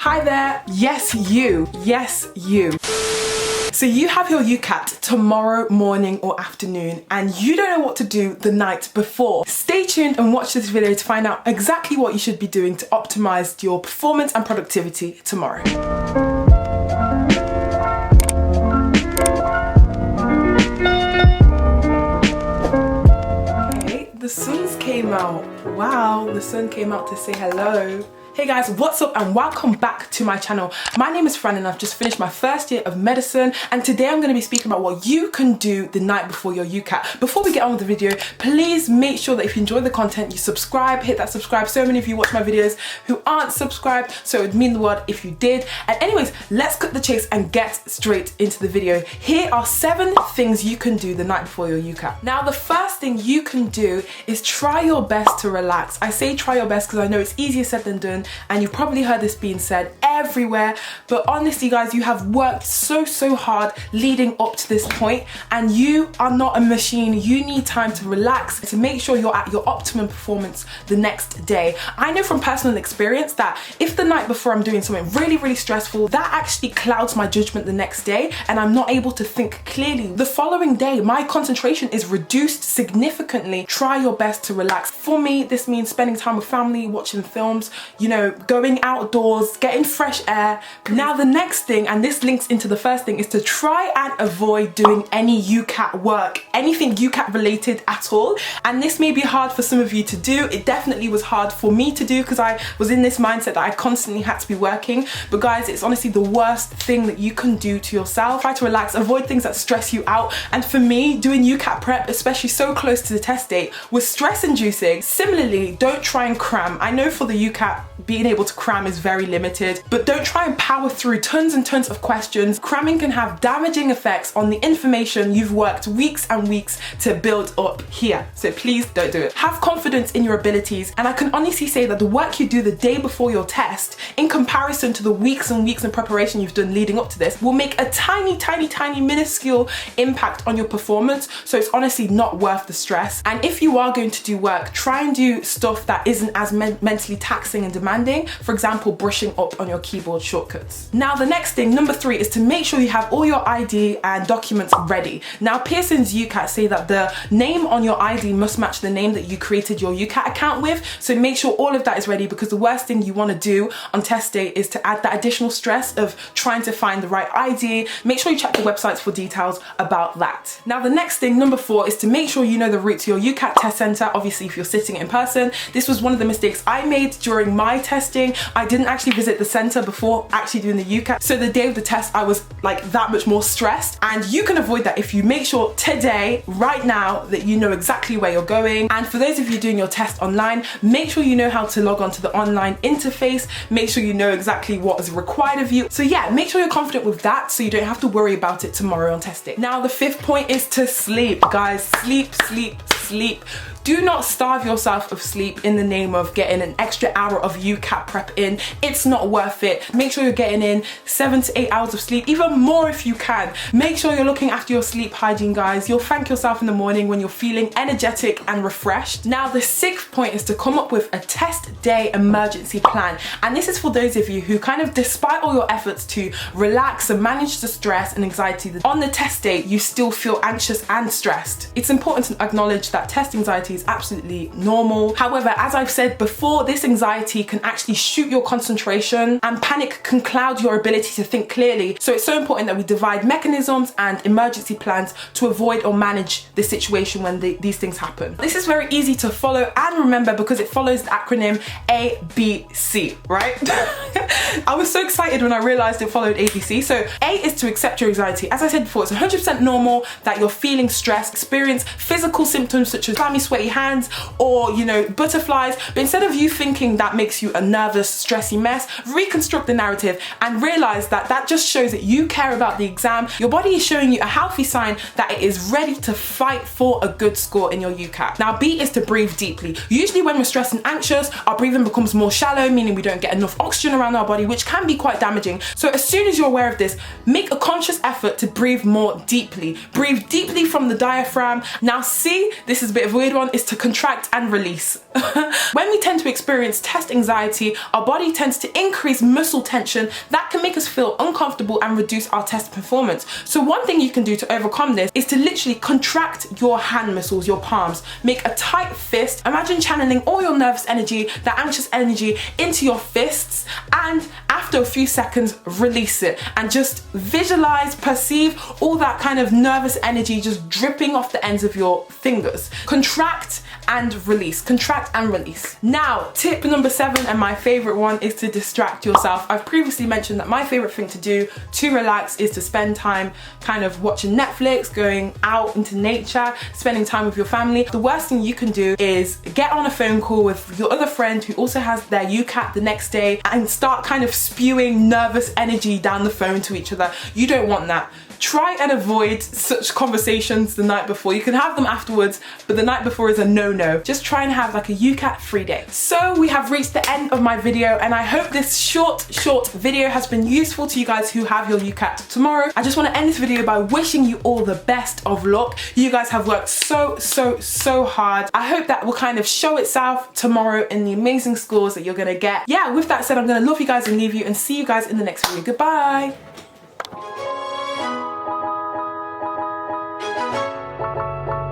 Hi there, yes you. So you have your UCAT tomorrow morning or afternoon and you don't know what to do the night before. Stay tuned and watch this video to find out exactly what you should be doing to optimize your performance and productivity tomorrow. Okay, the sun came out. Wow, the sun came out to say hello. Hey guys, what's up and welcome back to my channel. My name is Fran and I've just finished my first year of medicine, and today I'm going to be speaking about what you can do the night before your UCAT. Before we get on with the video, please make sure that if you enjoy the content, you subscribe, hit that subscribe. So many of you watch my videos who aren't subscribed, so it would mean the world if you did. And anyways, let's cut the chase and get straight into the video. Here are 7 things you can do the night before your UCAT. Now, the first thing you can do is try your best to relax. I say try your best because I know it's easier said than done, and you've probably heard this being said everywhere, but honestly guys, you have worked so hard leading up to this point and you are not a machine. You need time to relax to make sure you're at your optimum performance the next day. I know from personal experience that if the night before I'm doing something really stressful, that actually clouds my judgment the next day and I'm not able to think clearly. The following day, my concentration is reduced significantly. Try your best to relax. For me, this means spending time with family, watching films, you know, going outdoors, getting fresh air. Now the next thing, and this links into the first thing, is to try and avoid doing any UCAT work, anything UCAT related at all. And this may be hard for some of you to do. It definitely was hard for me to do because I was in this mindset that I constantly had to be working. But guys, it's honestly the worst thing that you can do to yourself. Try to relax, avoid things that stress you out. And for me, doing UCAT prep, especially so close to the test date, was stress inducing. Similarly, don't try and cram. I know for the UCAT, being able to cram is very limited, but don't try and power through tons and tons of questions. Cramming can have damaging effects on the information you've worked weeks and weeks to build up here. So please don't do it. Have confidence in your abilities, and I can honestly say that the work you do the day before your test, in comparison to the weeks and weeks of preparation you've done leading up to this, will make a tiny minuscule impact on your performance. So it's honestly not worth the stress. And if you are going to do work, try and do stuff that isn't as mentally taxing and demanding. For example, brushing up on your keyboard shortcuts. Now the next thing, number 3, is to make sure you have all your ID and documents ready. Now Pearson's UCAT say that the name on your ID must match the name that you created your UCAT account with, so make sure all of that is ready, because the worst thing you want to do on test day is to add that additional stress of trying to find the right ID. Make sure you check the websites for details about that. Now the next thing, number 4, is to make sure you know the route to your UCAT test center. Obviously if you're sitting in person, this was one of the mistakes I made during my testing. I didn't actually visit the center before actually doing the UCAT, so the day of the test I was like that much more stressed, and you can avoid that if you make sure today, right now, that you know exactly where you're going. And for those of you doing your test online, make sure you know how to log on to the online interface, make sure you know exactly what is required of you. So yeah, make sure you're confident with that so you don't have to worry about it tomorrow on test day. Now the 5th point is to sleep. Guys, sleep. Do not starve yourself of sleep in the name of getting an extra hour of UCAT prep in. It's not worth it. Make sure you're getting in 7 to 8 hours of sleep, even more if you can. Make sure you're looking after your sleep hygiene, guys. You'll thank yourself in the morning when you're feeling energetic and refreshed. Now the 6th point is to come up with a test day emergency plan. And this is for those of you who kind of, despite all your efforts to relax and manage the stress and anxiety, on the test day you still feel anxious and stressed. It's important to acknowledge that test anxiety is absolutely normal. However, as I've said before, this anxiety can actually shoot your concentration, and panic can cloud your ability to think clearly. So it's so important that we divide mechanisms and emergency plans to avoid or manage the situation when these things happen. This is very easy to follow and remember because it follows the acronym ABC, right? I was so excited when I realized it followed ABC. So A is to accept your anxiety. As I said before, it's 100% normal that you're feeling stressed, experience physical symptoms such as clammy, sweaty hands, or, you know, butterflies. But instead of you thinking that makes you a nervous, stressy mess, reconstruct the narrative and realize that that just shows that you care about the exam. Your body is showing you a healthy sign that it is ready to fight for a good score in your UCAT. Now B is to breathe deeply. Usually when we're stressed and anxious, our breathing becomes more shallow, meaning we don't get enough oxygen around our our body, which can be quite damaging. So as soon as you're aware of this, make a conscious effort to breathe more deeply. Breathe deeply from the diaphragm. Now C, this is a bit of a weird one, is to contract and release. When we tend to experience test anxiety, our body tends to increase muscle tension that can make us feel uncomfortable and reduce our test performance. So one thing you can do to overcome this is to literally contract your hand muscles, your palms. Make a tight fist. Imagine channeling all your nervous energy, that anxious energy into your fists, and after a few seconds, release it. And just visualize, perceive all that kind of nervous energy just dripping off the ends of your fingers. Contract and release. Contract and release. Now, tip number 7, and my favorite one, is to distract yourself. I've previously mentioned that my favorite thing to do to relax is to spend time kind of watching Netflix, going out into nature, spending time with your family. The worst thing you can do is get on a phone call with your other friend who also has their UCAT the next day and start kind of spewing nervous energy down the phone to each other. You don't want that. Try and avoid such conversations the night before. You can have them afterwards, but the night before is a no-no. Just try and have like a UCAT free day. So we have reached the end of my video, and I hope this short video has been useful to you guys who have your UCAT tomorrow. I just want to end this video by wishing you all the best of luck. You guys have worked so hard. I hope that will kind of show itself tomorrow in the amazing scores that you're gonna get. Yeah, with that said, I'm gonna love you guys and leave you and see you guys in the next video. Goodbye.